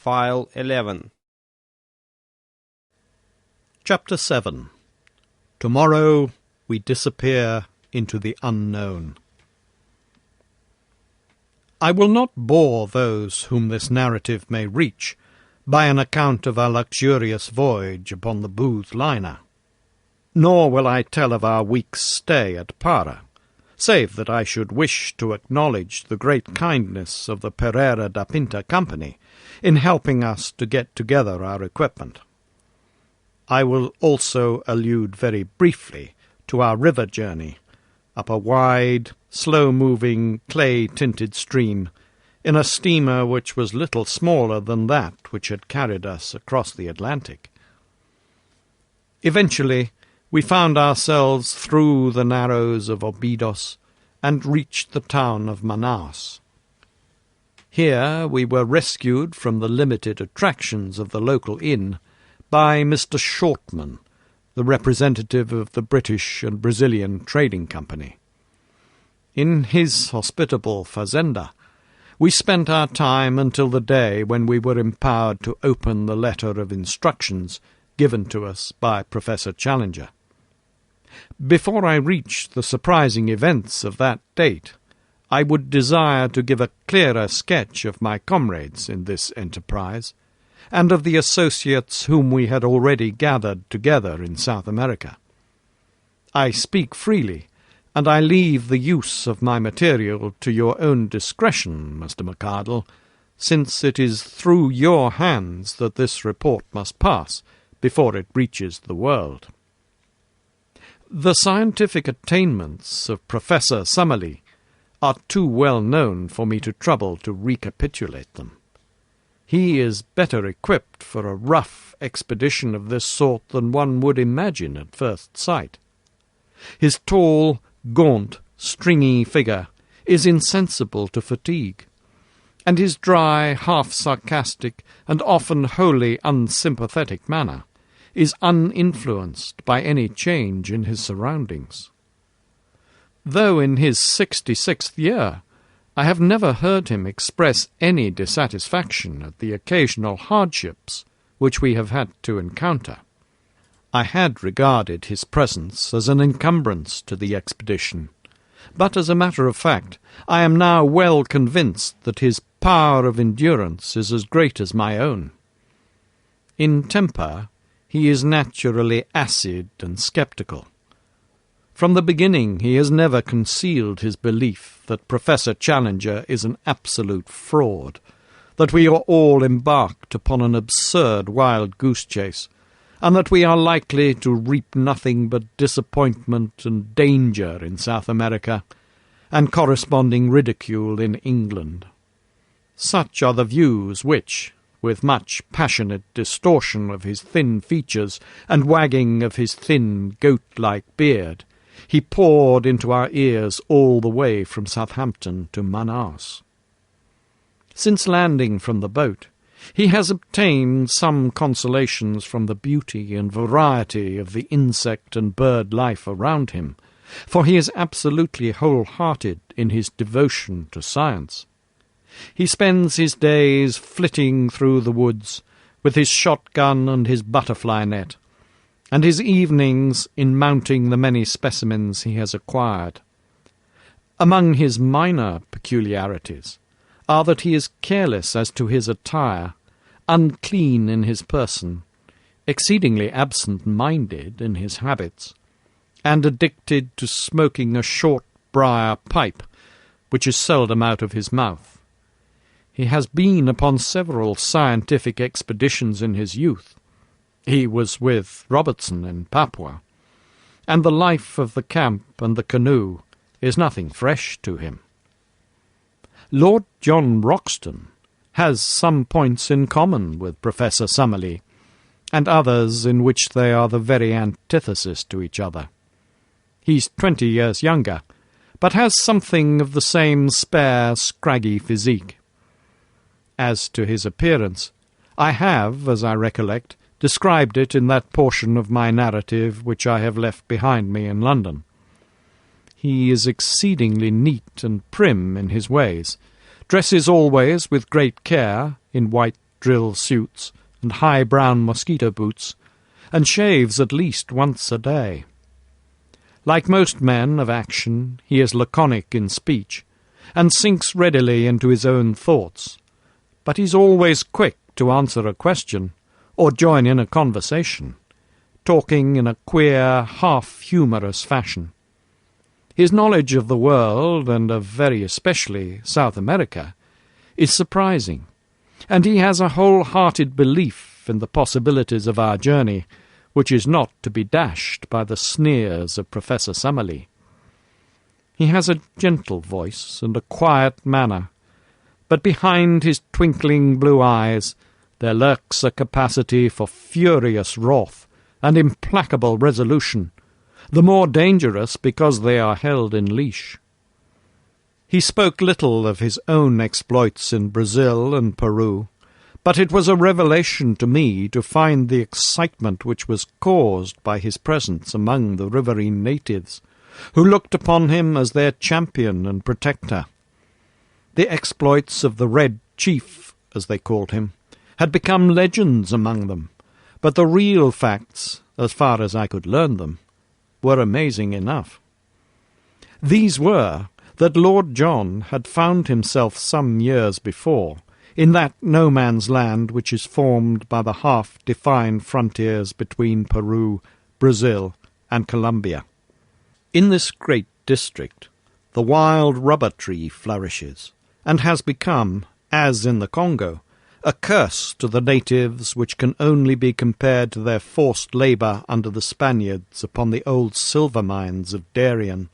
File 11. Chapter 7. Tomorrow we disappear into the unknown. I will not bore those whom this narrative may reach by an account of our luxurious voyage upon the Booth liner, nor will I tell of our week's stay at Para, save that I should wish to acknowledge the great kindness of the Pereira da Pinta Company in helping us to get together our equipment. I will also allude very briefly to our river journey, up a wide, slow-moving, clay-tinted stream, in a steamer which was little smaller than that which had carried us across the Atlantic. Eventually, we found ourselves through the narrows of Obidos and reached the town of Manaus. Here we were rescued from the limited attractions of the local inn by Mr. Shortman, the representative of the British and Brazilian Trading Company. In his hospitable fazenda, we spent our time until the day when we were empowered to open the letter of instructions given to us by Professor Challenger. Before I reach the surprising events of that date, I would desire to give a clearer sketch of my comrades in this enterprise, and of the associates whom we had already gathered together in South America. I speak freely, and I leave the use of my material to your own discretion, Mr. McArdle, since it is through your hands that this report must pass before it reaches the world. The scientific attainments of Professor Summerlee are too well known for me to trouble to recapitulate them. He is better equipped for a rough expedition of this sort than one would imagine at first sight. His tall, gaunt, stringy figure is insensible to fatigue, and his dry, half-sarcastic, and often wholly unsympathetic manner is uninfluenced by any change in his surroundings. Though in his 66th year, I have never heard him express any dissatisfaction at the occasional hardships which we have had to encounter. I had regarded his presence as an encumbrance to the expedition, but as a matter of fact, I am now well convinced that his power of endurance is as great as my own. In temper, he is naturally acid and sceptical. From the beginning he has never concealed his belief that Professor Challenger is an absolute fraud, that we are all embarked upon an absurd wild-goose chase, and that we are likely to reap nothing but disappointment and danger in South America, and corresponding ridicule in England. Such are the views which, with much passionate distortion of his thin features and wagging of his thin goat-like beard, he poured into our ears all the way from Southampton to Manaus. Since landing from the boat, he has obtained some consolations from the beauty and variety of the insect and bird life around him, for he is absolutely whole-hearted in his devotion to science. He spends his days flitting through the woods with his shotgun and his butterfly net, and his evenings in mounting the many specimens he has acquired. Among his minor peculiarities are that he is careless as to his attire, unclean in his person, exceedingly absent-minded in his habits, and addicted to smoking a short briar pipe, which is seldom out of his mouth. He has been upon several scientific expeditions in his youth. He was with Robertson in Papua, and the life of the camp and the canoe is nothing fresh to him. Lord John Roxton has some points in common with Professor Summerlee, and others in which they are the very antithesis to each other. He's 20 years younger, but has something of the same spare, scraggy physique. As to his appearance, I have, as I recollect, described it in that portion of my narrative which I have left behind me in London. He is exceedingly neat and prim in his ways, dresses always with great care in white drill suits and high brown mosquito boots, and shaves at least once a day. Like most men of action, he is laconic in speech, and sinks readily into his own thoughts, but he's always quick to answer a question or join in a conversation, talking in a queer, half-humorous fashion. His knowledge of the world, and of very especially South America, is surprising, and he has a whole-hearted belief in the possibilities of our journey, which is not to be dashed by the sneers of Professor Summerlee. He has a gentle voice and a quiet manner, but behind his twinkling blue eyes there lurks a capacity for furious wrath and implacable resolution, the more dangerous because they are held in leash. He spoke little of his own exploits in Brazil and Peru, but it was a revelation to me to find the excitement which was caused by his presence among the riverine natives, who looked upon him as their champion and protector. The exploits of the Red Chief, as they called him, had become legends among them, but the real facts, as far as I could learn them, were amazing enough. These were that Lord John had found himself some years before in that no-man's land which is formed by the half-defined frontiers between Peru, Brazil, and Colombia. In this great district, the wild rubber tree flourishes, and has become, as in the Congo, a curse to the natives which can only be compared to their forced labour under the Spaniards upon the old silver mines of Darien.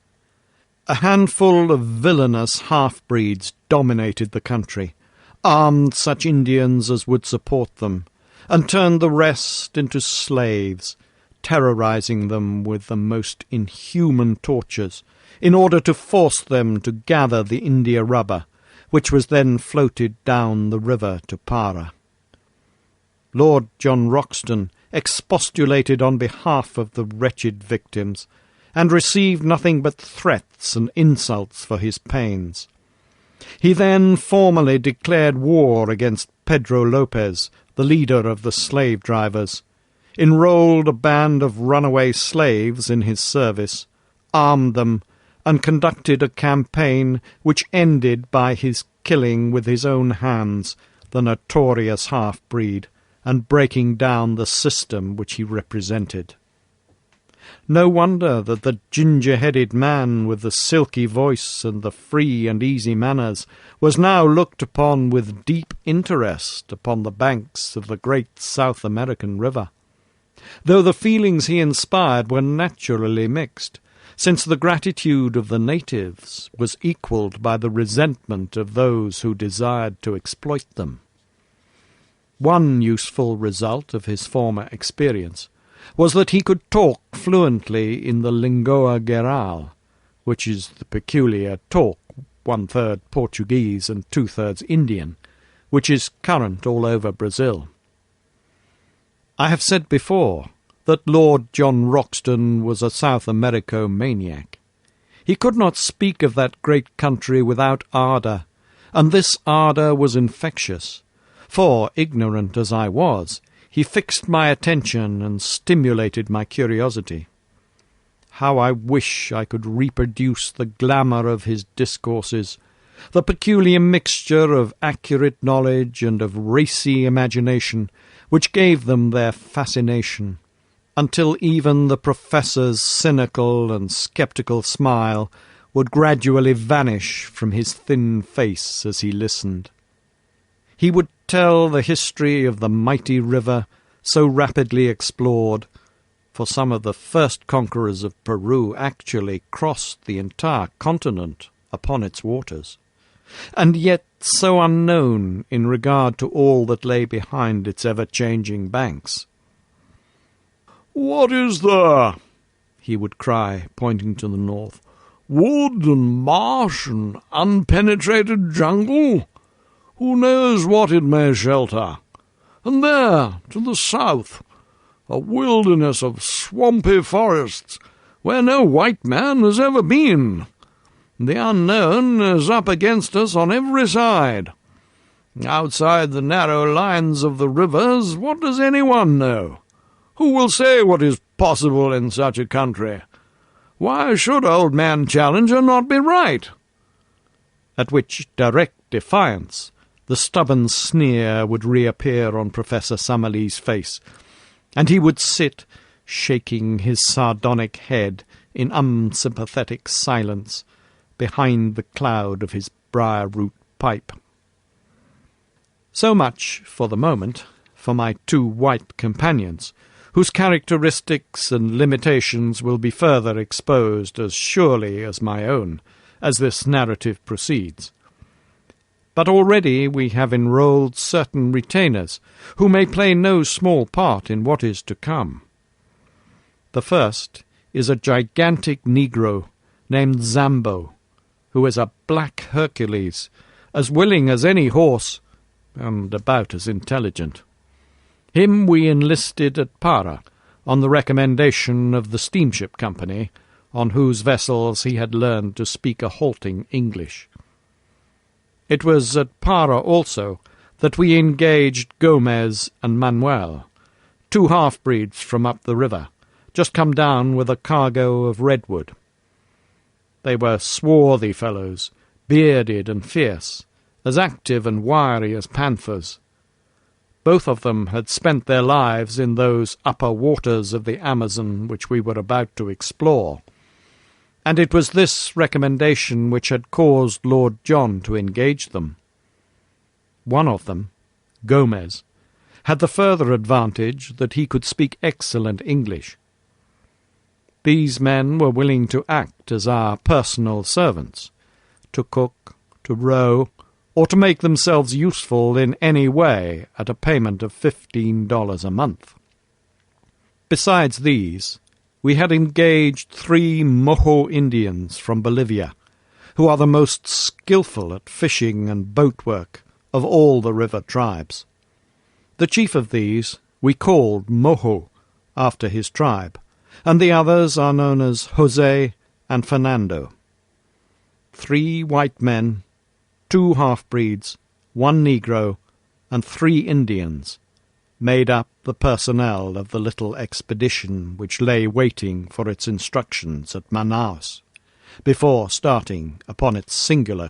A handful of villainous half-breeds dominated the country, armed such Indians as would support them, and turned the rest into slaves, terrorizing them with the most inhuman tortures, in order to force them to gather the India rubber, which was then floated down the river to Para. Lord John Roxton expostulated on behalf of the wretched victims, and received nothing but threats and insults for his pains. He then formally declared war against Pedro Lopez, the leader of the slave-drivers, enrolled a band of runaway slaves in his service, armed them, and conducted a campaign which ended by his killing with his own hands the notorious half-breed, and breaking down the system which he represented. No wonder that the ginger-headed man with the silky voice and the free and easy manners was now looked upon with deep interest upon the banks of the great South American river, though the feelings he inspired were naturally mixed, since the gratitude of the natives was equalled by the resentment of those who desired to exploit them. One useful result of his former experience was that he could talk fluently in the Lingoa Geral, which is the peculiar talk, 1/3 Portuguese and 2/3 Indian, which is current all over Brazil. I have said before that Lord John Roxton was a South Americo maniac. He could not speak of that great country without ardour, and this ardour was infectious, for, ignorant as I was, he fixed my attention and stimulated my curiosity. How I wish I could reproduce the glamour of his discourses, the peculiar mixture of accurate knowledge and of racy imagination which gave them their fascination, until even the professor's cynical and sceptical smile would gradually vanish from his thin face as he listened. He would tell the history of the mighty river so rapidly explored, for some of the first conquerors of Peru actually crossed the entire continent upon its waters, and yet so unknown in regard to all that lay behind its ever-changing banks. "What is there?" he would cry, pointing to the north. "Wood and marsh and unpenetrated jungle? Who knows what it may shelter? And there, to the south, a wilderness of swampy forests, where no white man has ever been. The unknown is up against us on every side. Outside the narrow lines of the rivers, what does anyone know? Who will say what is possible in such a country? Why should old man Challenger not be right?" At which direct defiance the stubborn sneer would reappear on Professor Summerlee's face, and he would sit, shaking his sardonic head in unsympathetic silence, behind the cloud of his briar-root pipe. So much, for the moment, for my two white companions, whose characteristics and limitations will be further exposed as surely as my own, as this narrative proceeds. But already we have enrolled certain retainers, who may play no small part in what is to come. The first is a gigantic Negro named Zambo, who is a black Hercules, as willing as any horse, and about as intelligent. Him we enlisted at Para, on the recommendation of the steamship company, on whose vessels he had learned to speak a halting English. It was at Para also that we engaged Gomez and Manuel, two half-breeds from up the river, just come down with a cargo of redwood. They were swarthy fellows, bearded and fierce, as active and wiry as panthers. Both of them had spent their lives in those upper waters of the Amazon which we were about to explore, and it was this recommendation which had caused Lord John to engage them. One of them, Gomez, had the further advantage that he could speak excellent English. These men were willing to act as our personal servants, to cook, to row, or to make themselves useful in any way at a payment of $15 a month. Besides these, we had engaged 3 Moho Indians from Bolivia, who are the most skilful at fishing and boat work of all the river tribes. The chief of these we called Moho, after his tribe, and the others are known as Jose and Fernando. 3 white men, 2 half-breeds, 1 Negro, and 3 Indians made up the personnel of the little expedition which lay waiting for its instructions at Manaus, before starting upon its singular